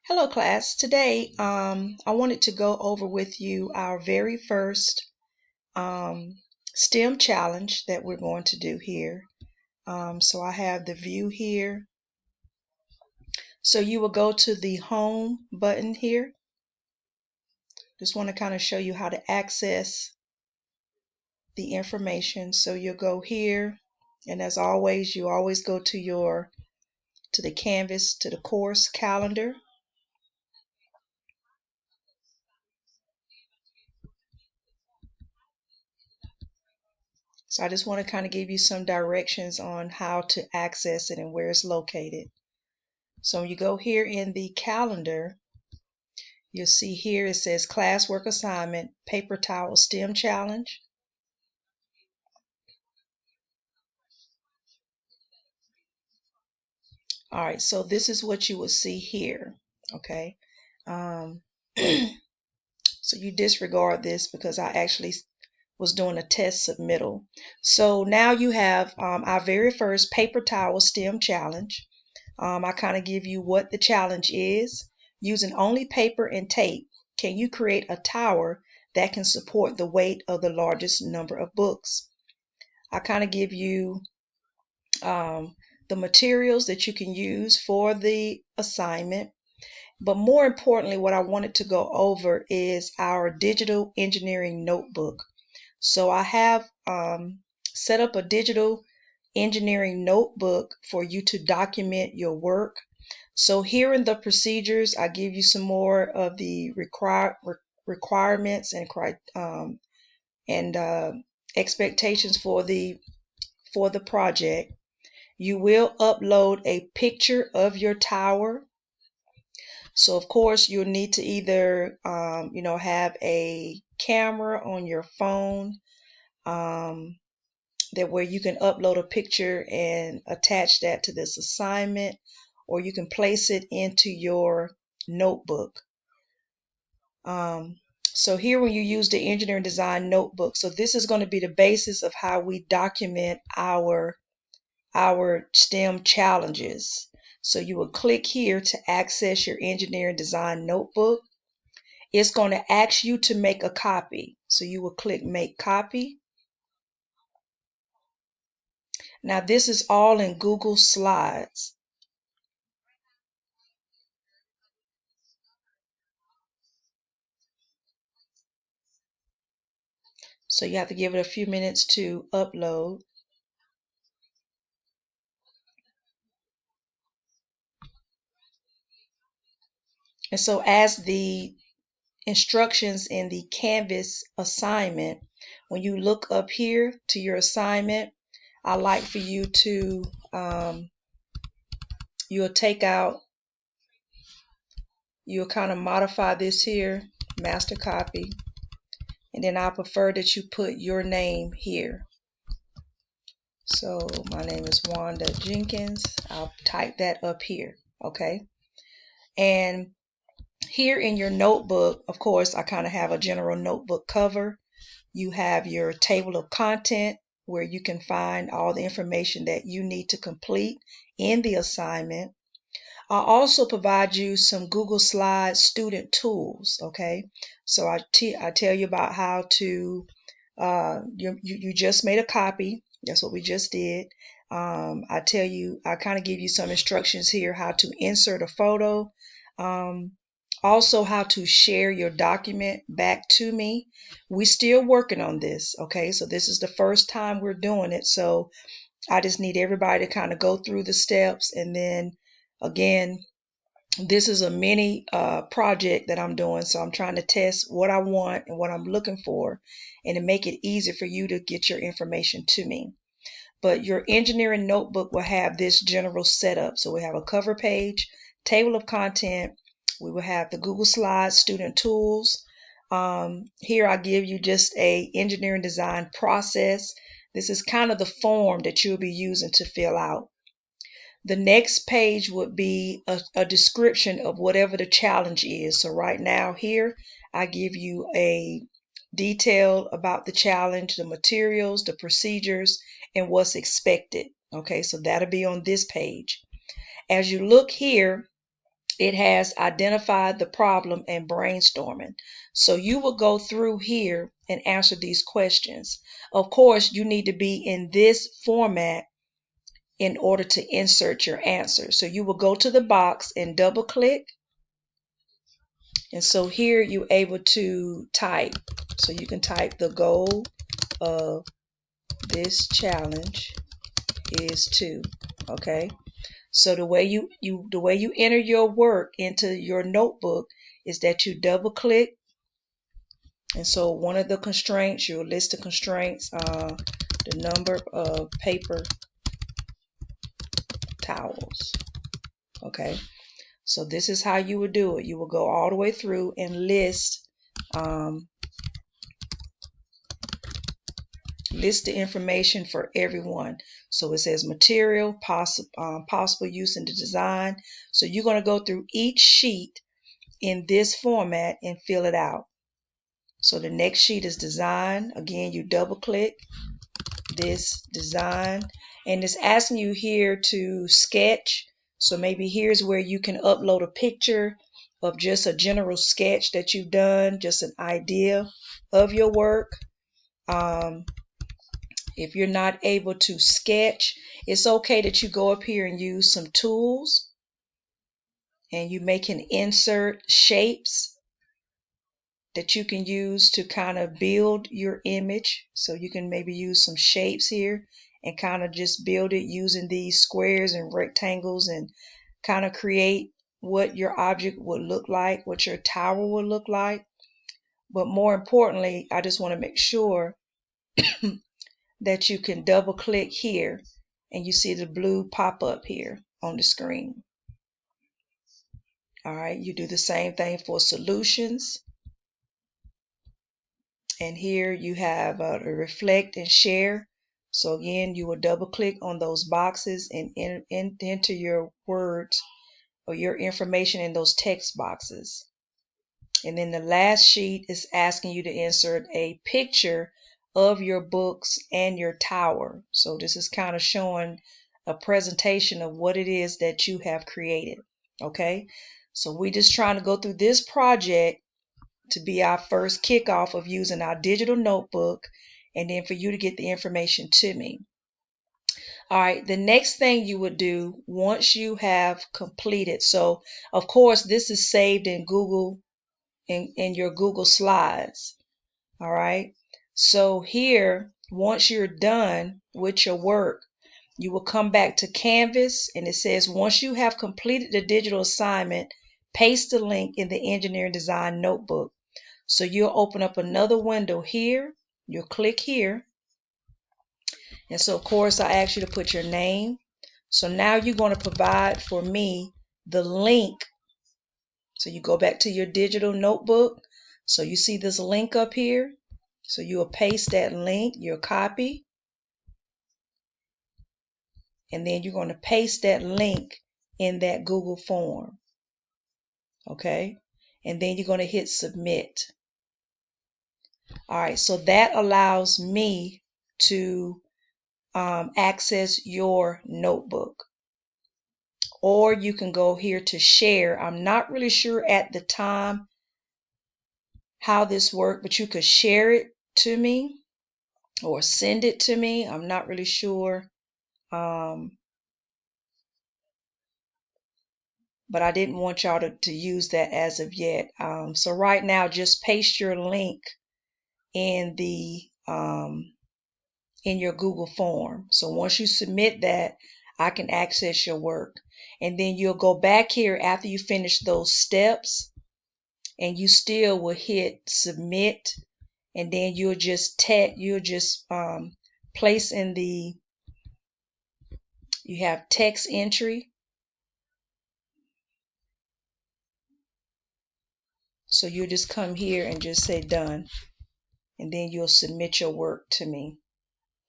Hello class. Today I wanted to go over with you our very first um, STEM challenge that we're going to do here. So I have the view here. So you will go to the home button here. Just want to kind of show you how to access the information. So you'll go here, and as always, you always go to the Canvas, to the course calendar. So I just want to kind of give you some directions on how to access it and where it's located. So when you go here in the calendar, you'll see here it says classwork assignment, paper towel STEM challenge. All right, so this is what you will see here. Okay. Um, so you disregard this because I actually was doing a test submittal. So now you have our very first paper towel STEM challenge. I kind of give you what the challenge is. Using only paper and tape, can you create a tower that can support the weight of the largest number of books? I kind of give you the materials that you can use for the assignment. But more importantly, what I wanted to go over is our digital engineering notebook. So I have set up a digital engineering notebook for you to document your work. So here in the procedures, I give you some more of the requirements and expectations for the project. You will upload a picture of your tower. So of course you'll need to either have a camera on your phone that where you can upload a picture and attach that to this assignment, or you can place it into your notebook. So here when you use the engineering design notebook, so this is going to be the basis of how we document our STEM challenges. So you will click here to access your engineering design notebook. It's going to ask you to make a copy. So you will click make copy. Now this is all in Google Slides. So you have to give it a few minutes to upload. And so as the instructions in the Canvas assignment, when you look up here to your assignment, I like for you to, you'll kind of modify this here, master copy, and then I prefer that you put your name here. So my name is Wanda Jenkins. I'll type that up here, okay? And here in your notebook, of course, I kind of have a general notebook cover. You have your table of content where you can find all the information that you need to complete in the assignment. I'll also provide you some Google Slides student tools, okay? So I tell you about how to, you just made a copy. That's what we just did. I kind of give you some instructions here how to insert a photo. Also how to share your document back to me. We're still working on this, okay? So this is the first time we're doing it. So I just need everybody to kind of go through the steps, and then again, this is a mini project that I'm doing, so I'm trying to test what I want and what I'm looking for, and to make it easy for you to get your information to me. But your engineering notebook will have this general setup. So we have a cover page, table of content, we will have the Google Slides student tools. Here I give you just a engineering design process. This is kind of the form that you'll be using to fill out. The next page would be a description of whatever the challenge is. So right now here, I give you a detail about the challenge, the materials, the procedures, and what's expected. Okay, so that'll be on this page. As you look here, it has identified the problem and brainstorming. So you will go through here and answer these questions. Of course, you need to be in this format in order to insert your answer. So you will go to the box and double click. And so here you're able to type. So you can type the goal of this challenge is to, okay? So the way you enter your work into your notebook is that you double click. And so one of the constraints, you'll list the constraints, the number of paper towels. Okay. So this is how you would do it. You will go all the way through and list the information for everyone. So it says material, possible use in the design. So you're going to go through each sheet in this format and fill it out. So the next sheet is design. Again, you double click this design, and it's asking you here to sketch. So maybe here's where you can upload a picture of just a general sketch that you've done, just an idea of your work. If you're not able to sketch, it's okay that you go up here and use some tools, and you can insert shapes that you can use to kind of build your image. So you can maybe use some shapes here and kind of just build it using these squares and rectangles and kind of create what your object would look like, what your tower would look like. But more importantly, I just want to make sure that you can double click here and you see the blue pop up here on the screen. All right, you do the same thing for solutions. And here you have reflect and share. So again, you will double click on those boxes and enter your words or your information in those text boxes. And then the last sheet is asking you to insert a picture of your books and your tower. So this is kind of showing a presentation of what it is that you have created. Okay, so we're just trying to go through this project to be our first kickoff of using our digital notebook, and then for you to get the information to me. All right, the next thing you would do once you have completed, so of course this is saved in Google, in your Google Slides. All right, so here, once you're done with your work, you will come back to Canvas, and it says once you have completed the digital assignment, paste the link in the Engineering Design Notebook. So you'll open up another window here. You'll click here. And so, of course, I ask you to put your name. So now you're going to provide for me the link. So you go back to your digital notebook. So you see this link up here. So you will paste that link, your copy. And then you're going to paste that link in that Google form. Okay. And then you're going to hit submit. All right, so that allows me to access your notebook. Or you can go here to share. I'm not really sure at the time how this worked, but you could share it to me or send it to me. I'm not really sure. But I didn't want y'all to use that as of yet. So right now, just paste your link in the in your Google form. So once you submit that, I can access your work. And then you'll go back here after you finish those steps, and you still will hit submit, and then you'll just place in the, you have text entry. So you'll just come here and just say done, and then you'll submit your work to me.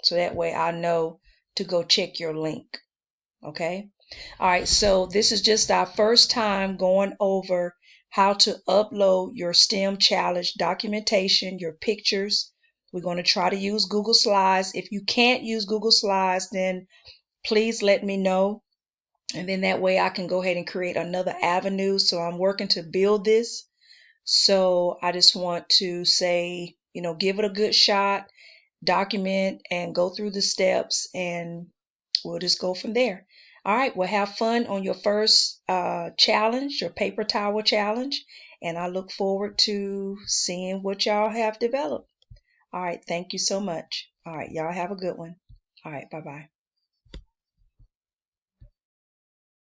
So that way I know to go check your link. Okay. All right. So this is just our first time going over how to upload your STEM challenge documentation, your pictures. We're going to try to use Google Slides. If you can't use Google Slides, then please let me know. And then that way I can go ahead and create another avenue. So I'm working to build this. So I just want to say, give it a good shot, document and go through the steps, and we'll just go from there. All right, well, have fun on your first challenge, your paper towel challenge, and I look forward to seeing what y'all have developed. All right, thank you so much. All right, y'all have a good one. All right, bye-bye.